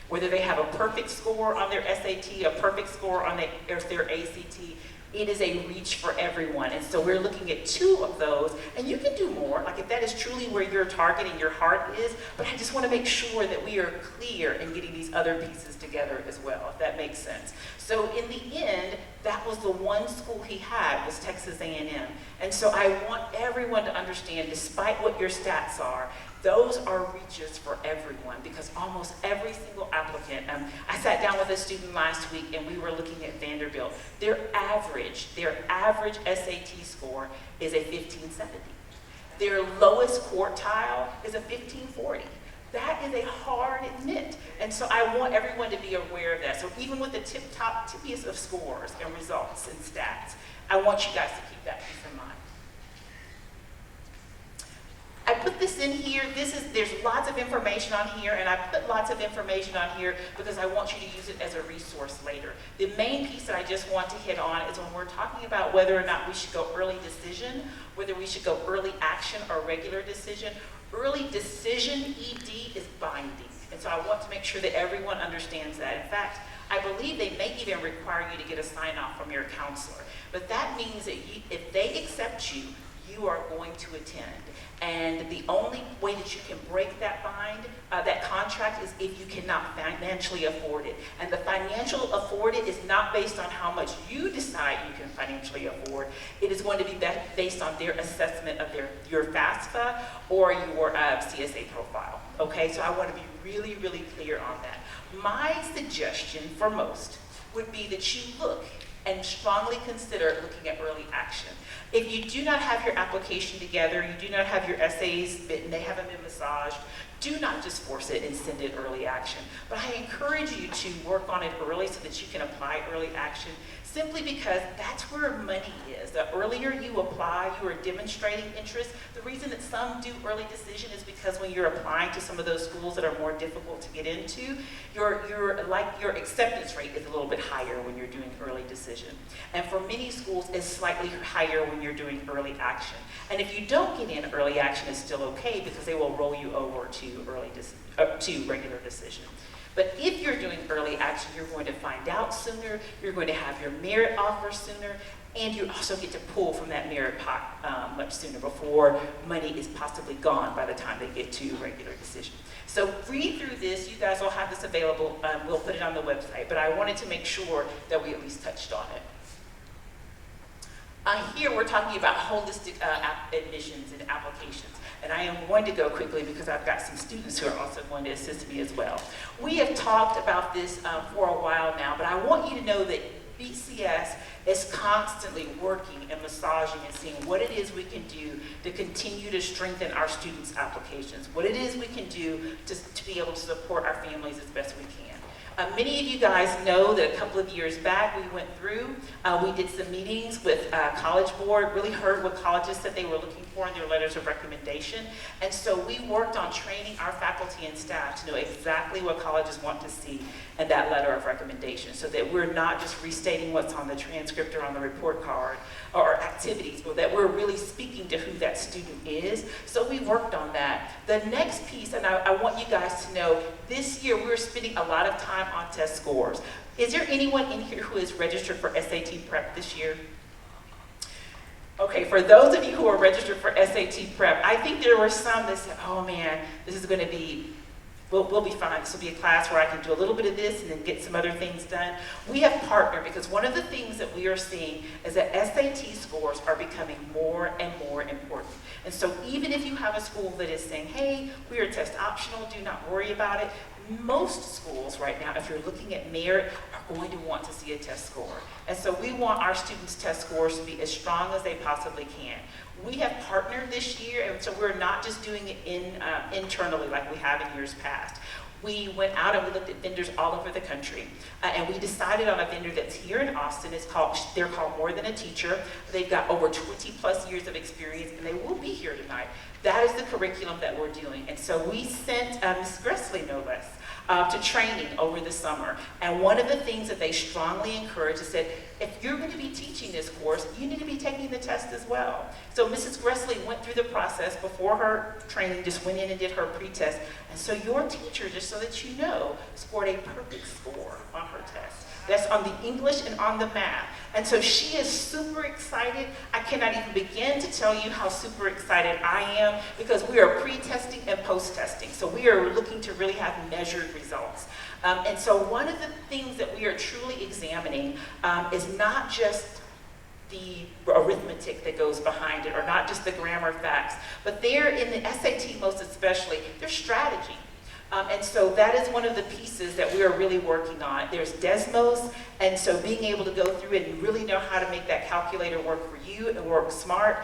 Whether they have a perfect score on their SAT, a perfect score on their ACT, it is a reach for everyone. And so we're looking at 2 of those, and you can do more, like if that is truly where your target and your heart is, but I just want to make sure that we are clear in getting these other pieces together as well, if that makes sense. So in the end, that was the one school he had, was Texas A&M. And so I want everyone to understand, despite what your stats are, those are reaches for everyone, because almost every single applicant, I sat down with a student last week and we were looking at Vanderbilt. Their average SAT score is a 1570. Their lowest quartile is a 1540. That is a hard admit. And so I want everyone to be aware of that. So even with the tippiest of scores and results and stats, I want you guys to keep that piece in mind. I put this in here. There's lots of information on here, and I put lots of information on here because I want you to use it as a resource later. The main piece that I just want to hit on is when we're talking about whether or not we should go early decision, whether we should go early action or regular decision. Early decision, ED, is binding. And so I want to make sure that everyone understands that. In fact, I believe they may even require you to get a sign-off from your counselor. But that means that if they accept you, you are going to attend. And the only way that you can break that that contract is if you cannot financially afford it. And the financial afford it is not based on how much you decide you can financially afford. It is going to be based on their assessment of your FAFSA or your CSA profile. Okay, so I want to be really, really clear on that. My suggestion for most would be that you look and strongly consider looking at early action. If you do not have your application together, you do not have your essays written, they haven't been massaged, do not just force it and send it early action. But I encourage you to work on it early so that you can apply early action, simply because that's where money is. The earlier you apply, you are demonstrating interest. The reason that some do early decision is because when you're applying to some of those schools that are more difficult to get into, your acceptance rate is a little bit higher when you're doing early decision. And for many schools, it's slightly higher when you're doing early action. And if you don't get in, early action is still okay because they will roll you over to regular decision. But if you're doing early action, you're going to find out sooner, you're going to have your merit offer sooner, and you also get to pull from that merit pot much sooner before money is possibly gone by the time they get to regular decision. So read through this. You guys will have this available. We'll put it on the website, but I wanted to make sure that we at least touched on it. Here we're talking about holistic admissions and applications. And I am going to go quickly because I've got some students who are also going to assist me as well. We have talked about this for a while now, but I want you to know that BCS is constantly working and massaging and seeing what it is we can do to continue to strengthen our students' applications, what it is we can do to be able to support our families as best we can. Many of you guys know that a couple of years back we went through, we did some meetings with College Board, really heard what colleges said they were looking for in their letters of recommendation. And so we worked on training our faculty and staff to know exactly what colleges want to see in that letter of recommendation, so that we're not just restating what's on the transcript or on the report card or activities, but that we're really speaking to who that student is. So we worked on that. The next piece, and I want you guys to know, this year we're spending a lot of time on test scores. Is there anyone in here who is registered for SAT Prep this year? Okay, for those of you who are registered for SAT Prep, I think there were some that said, oh man, this is going to be, we'll be fine. This will be a class where I can do a little bit of this and then get some other things done. We have partnered because one of the things that we are seeing is that SAT scores are becoming more and more important. And so even if you have a school that is saying, hey, we are test optional, do not worry about it, most schools right now, if you're looking at merit, are going to want to see a test score. And so we want our students' test scores to be as strong as they possibly can. We have partnered this year, and so we're not just doing it internally like we have in years past. We went out and we looked at vendors all over the country, and we decided on a vendor that's here in Austin. They're called More Than a Teacher. They've got over 20 plus years of experience, and they will be here tonight. That is the curriculum that we're doing. And so we sent Ms. Gressley, no less, to training over the summer. And one of the things that they strongly encourage is that if you're going to be teaching this course, you need to be taking the test as well. So Mrs. Gressley went through the process before her training, just went in and did her pre-test. And so your teacher, just so that you know, scored a perfect score on her test. That's on the English and on the math. And so she is super excited. I cannot even begin to tell you how super excited I am, because we are pre-testing and post-testing. So we are looking to really have measured results. And so one of the things that we are truly examining is not just the arithmetic that goes behind it, or not just the grammar facts, but there in the SAT most especially, there's strategy. And so that is one of the pieces that we are really working on. There's Desmos, and so being able to go through it and really know how to make that calculator work for you and work smart.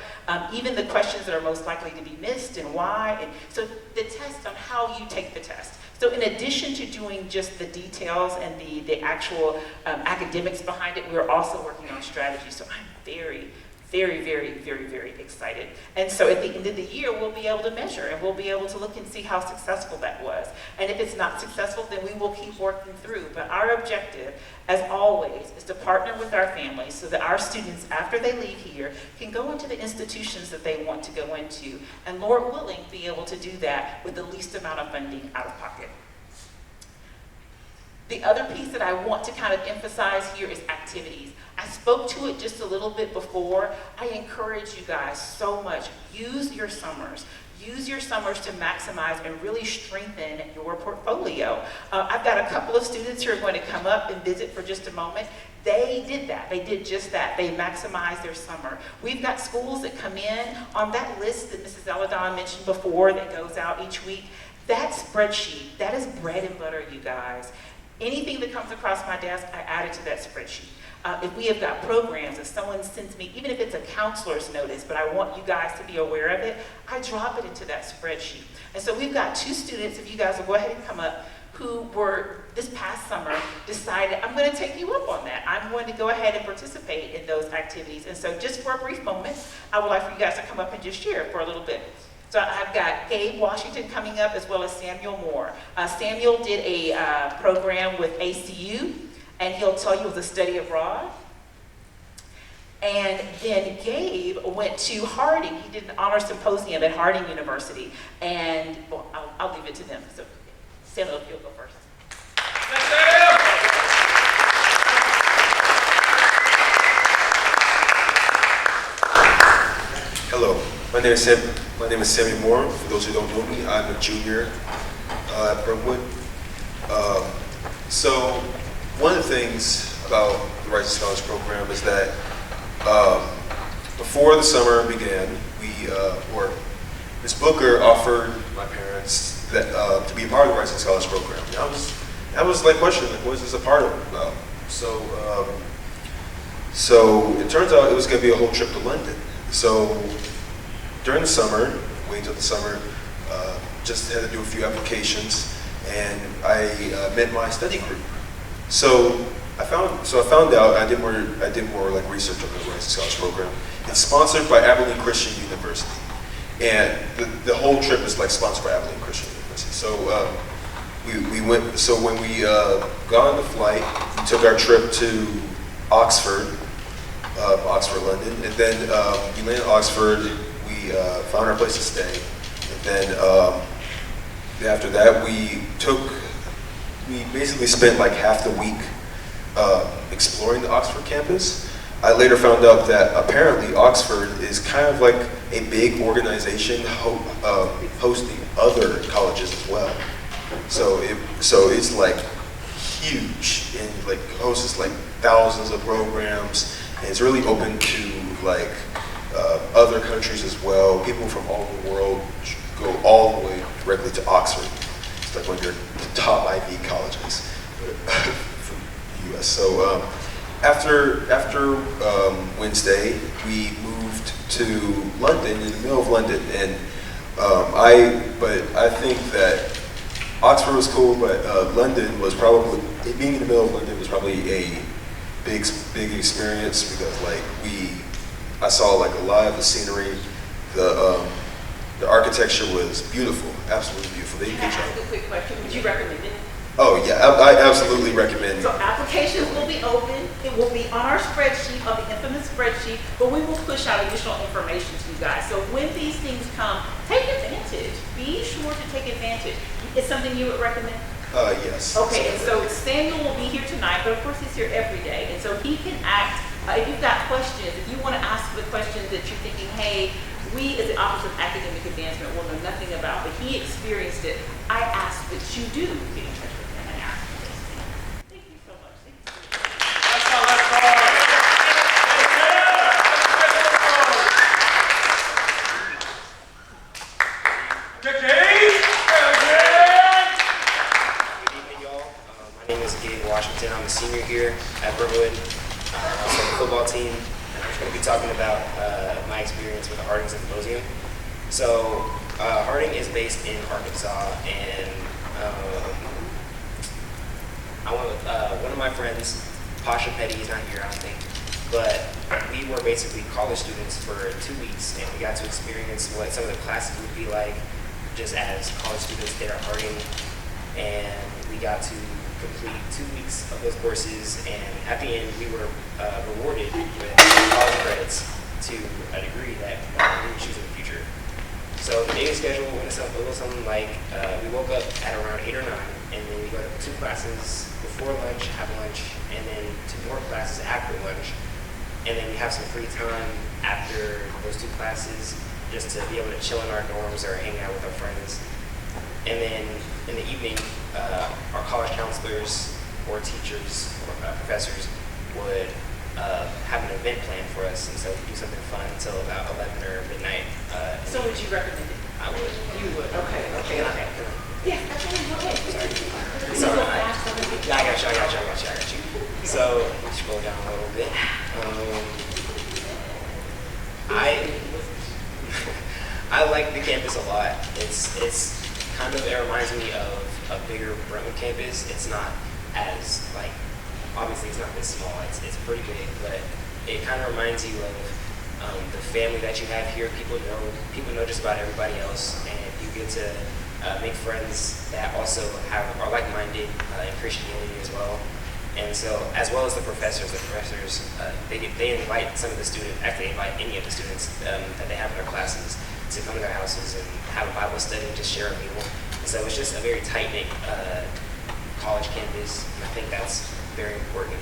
Even the questions that are most likely to be missed and why. And so the test on how you take the test. So in addition to doing just the details and the actual academics behind it, we're also working on strategy. So I'm very, Very, very, very, very excited. And so at the end of the year, we'll be able to measure and we'll be able to look and see how successful that was. And if it's not successful, then we will keep working through. But our objective, as always, is to partner with our families so that our students, after they leave here, can go into the institutions that they want to go into. And Lord willing, be able to do that with the least amount of funding out of pocket. The other piece that I want to kind of emphasize here is activities. I spoke to it just a little bit before. I encourage you guys so much, use your summers. Use your summers to maximize and really strengthen your portfolio. I've got a couple of students who are going to come up and visit for just a moment. They did that. They did just that. They maximized their summer. We've got schools that come in on that list that Mrs. Eladon mentioned before that goes out each week. That spreadsheet, that is bread and butter, you guys. Anything that comes across my desk, I add it to that spreadsheet. If we have got programs, if someone sends me, even if it's a counselor's notice, but I want you guys to be aware of it, I drop it into that spreadsheet. And so we've got 2 students, if you guys will go ahead and come up, who were, this past summer, decided, I'm going to take you up on that. I'm going to go ahead and participate in those activities. And so just for a brief moment, I would like for you guys to come up and just share for a little bit. So I've got Gabe Washington coming up as well as Samuel Moore. Samuel did a program with ACU, and he'll tell you it was a study abroad. And then Gabe went to Harding. He did an honor symposium at Harding University. And well, I'll leave it to them. So Samuel, you'll go first. Hello, my name is Samuel Moore. For those who don't know me, I'm a junior at Brentwood. So one of the things about the Rising Scholars Program is that before the summer began, Ms. Booker offered my parents that to be a part of the Rising Scholars Program. And I was like questioning, like, what is this a part of? So it turns out it was going to be a whole trip to London. So during the summer, wait until the summer, just had to do a few applications, and I met my study group. So I found out I did more like research on the Rising Scholars Program. It's sponsored by Abilene Christian University, and the whole trip is like sponsored by Abilene Christian University. So we went. So when we got on the flight, we took our trip to Oxford, London, and then we landed in Oxford. We found our place to stay, and then after that we basically spent like half the week exploring the Oxford campus. I later found out that apparently Oxford is kind of like a big organization hosting other colleges as well. So it's like huge and like hosts like thousands of programs, and it's really open to like other countries as well. People from all over the world go all the way directly to Oxford. It's like one of the top Ivy colleges from the U.S. So after Wednesday, we moved to London, in the middle of London, and I think that Oxford was cool, but London was probably, being in the middle of London was probably a big experience, because like I saw like a lot of the scenery, the architecture was beautiful, absolutely beautiful. They did Can I ask a quick question? Would you recommend it? Oh yeah, I absolutely recommend. So applications will be open. It will be on our spreadsheet, on the infamous spreadsheet, but we will push out additional information to you guys. So when these things come, take advantage. Be sure to take advantage. It's something you would recommend? Yes. Okay, and so Samuel will be here tonight, but of course he's here every day. And so he can act, if you've got questions, if you want to ask the questions that you're thinking, hey, we as the Office of Academic Advancement will know nothing about, but he experienced it, I ask that you do get in touch with him and ask him this. Thank you so much. Good evening, y'all. My name is Gabe Washington. I'm a senior here at Brentwood. I'm also on the football team. And I'm just going to be talking about my experience with the Harding Symposium. So, Harding is based in Arkansas, and I went with one of my friends, Pasha Petty. He's not here, I don't think. But we were basically college students for 2 weeks, and we got to experience what some of the classes would be like just as college students there at Harding. And we got to complete 2 weeks of those courses, and at the end we were rewarded with college credits to a degree that we would choose in the future. So the daily schedule went something like we woke up at around 8 or 9, and then we go to 2 classes before lunch, have lunch, and then 2 more classes after lunch. And then we have some free time after those 2 classes just to be able to chill in our dorms or hang out with our friends. And then in the evening, our college counselors or teachers or professors would have an event planned for us, and so we do something fun until about 11 or midnight. So would you recommend it? I would. You would, okay. Yeah, that's okay. Sorry. Yeah, I got you. So, let's scroll down a little bit. I like the campus a lot. It's kind of, it reminds me of a bigger Brentwood campus. It's not as, like, obviously it's not this small, it's pretty big, but it kind of reminds you of the family that you have here. People know just about everybody else, and you get to make friends that also are like-minded in Christianity as well. And so, as well as the professors, they invite some of the students, actually invite any of the students that they have in their classes to come to their houses and have a Bible study and just share a meal. And so it's just a very tight-knit college campus, and I think that's very important.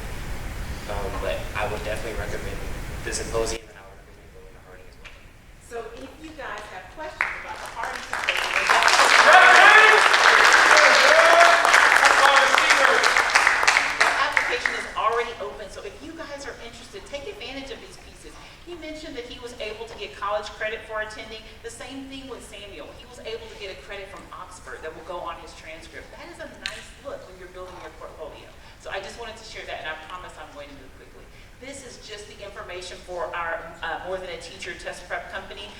But I would definitely recommend the symposium, and I would recommend going to Harding as well. So if you guys have questions about the Harding Symposium, the application is already open, so if you guys are interested, take advantage of these pieces. He mentioned that he was able to get college credit for attending. The same thing with Samuel. He was able to get a credit from Oxford that will go on his transcript. That is a nice look when you're building your portfolio. So I just wanted to share that, and I promise I'm going to move quickly. This is just the information for our More Than a Teacher test prep company.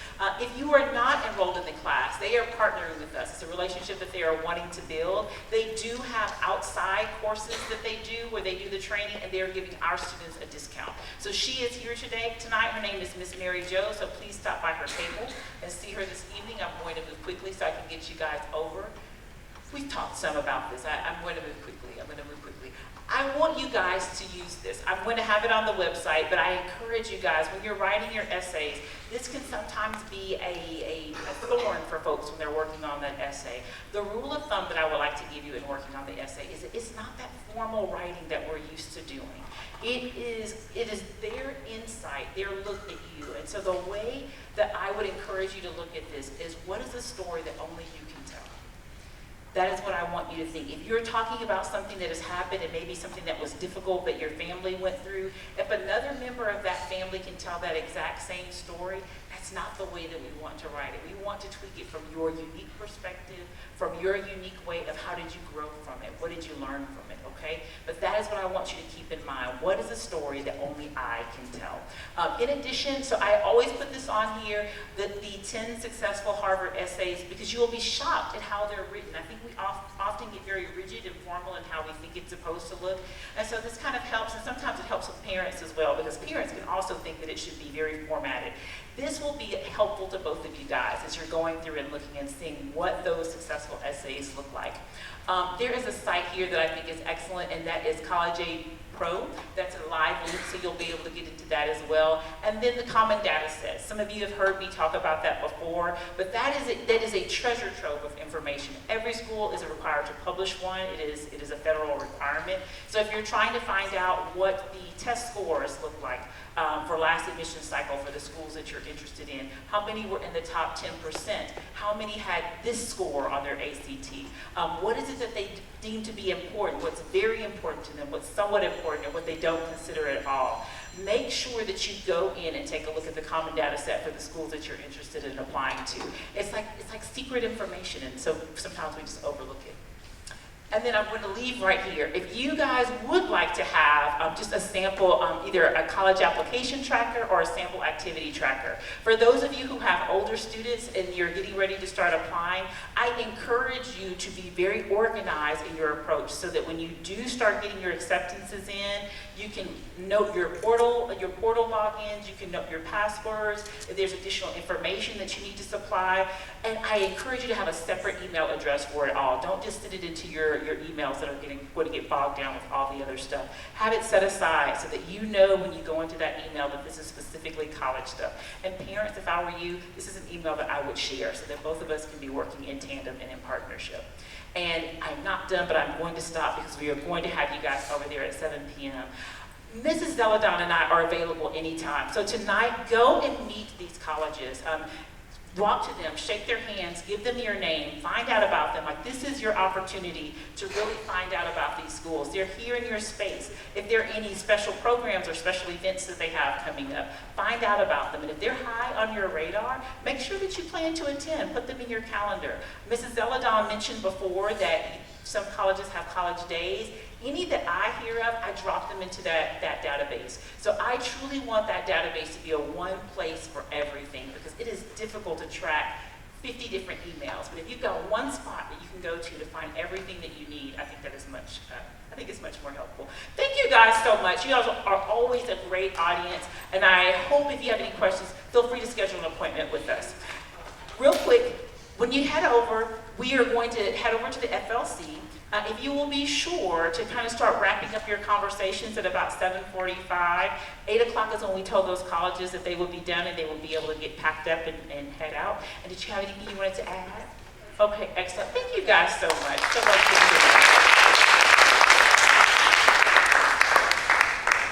If you are not enrolled in the class, they are partnering with us. It's a relationship that they are wanting to build. They do have outside courses that they do where they do the training, and they are giving our students a discount. So she is here tonight. Her name is Miss Mary Jo, so please stop by her table and see her this evening. I'm going to move quickly so I can get you guys over. We've talked some about this. I'm going to move quickly. I want you guys to use this. I'm going to have it on the website, but I encourage you guys, when you're writing your essays, this can sometimes be a thorn for folks when they're working on that essay. The rule of thumb that I would like to give you in working on the essay is that it's not that formal writing that we're used to doing. It is their insight, their look at you. And so the way that I would encourage you to look at this is, what is a story that only you can tell? That is what I want you to think. If you're talking about something that has happened and maybe something that was difficult that your family went through, if another member of that family can tell that exact same story, that's not the way that we want to write it. We want to tweak it from your unique perspective, from your unique way of how did you grow from it, what did you learn from it, okay? But that is what I want you to keep in mind. What is a story that only I can tell? In addition, so I always put this on here, the 10 successful Harvard essays, because you will be shocked at how they're written. I think we often get very rigid and formal in how we think it's supposed to look. And so this kind of helps, and sometimes it helps with parents as well, because parents can also think that it should be very formatted. This will be helpful to both of you guys as you're going through and looking and seeing what those successful essays look like. There is a site here that I think is excellent, and that is CollegeNight2025. That's a live link, so you'll be able to get into that as well. And then the common data set. Some of you have heard me talk about that before, but that is a treasure trove of information. Every school is required to publish one. It is a federal requirement. So if you're trying to find out what the test scores look like for last admission cycle for the schools that you're interested in, how many were in the top 10%, how many had this score on their ACT, what is it that they deem to be important, what's very important to them, what's somewhat important, and what they don't consider at all. Make sure that you go in and take a look at the common data set for the schools that you're interested in applying to. It's like secret information, and so sometimes we just overlook it. And then I'm going to leave right here. If you guys would like to have just a sample, either a college application tracker or a sample activity tracker. For those of you who have older students and you're getting ready to start applying, I encourage you to be very organized in your approach so that when you do start getting your acceptances in, you can note your portal logins, you can note your passwords, if there's additional information that you need to supply, and I encourage you to have a separate email address for it all. Don't just send it into your emails that are going to get bogged down with all the other stuff. Have it set aside so that you know when you go into that email that this is specifically college stuff. And parents, if I were you, this is an email that I would share so that both of us can be working in tandem and in partnership. And I'm not done, but I'm going to stop because we are going to have you guys over there at 7 p.m. Mrs. Zeladon and I are available anytime. So tonight, go and meet these colleges. Walk to them, shake their hands, give them your name, find out about them. Like, this is your opportunity to really find out about these schools. They're here in your space. If there are any special programs or special events that they have coming up, find out about them. And if they're high on your radar, make sure that you plan to attend. Put them in your calendar. Mrs. Zeladon mentioned before that some colleges have college days. Any that I hear of, I drop them into that database. So I truly want that database to be a one place for everything because it is difficult to track 50 different emails. But if you've got one spot that you can go to find everything that you need, I think that is much, I think it's much more helpful. Thank you guys so much. You guys are always a great audience. And I hope if you have any questions, feel free to schedule an appointment with us. Real quick, when you head over, we are going to head over to the FLC. If you will be sure to kind of start wrapping up your conversations at about 7:45. 8 o'clock is when we told those colleges that they would be done and they will be able to get packed up and head out. And did you have anything you wanted to add? Okay, excellent. Thank you guys so much. So much.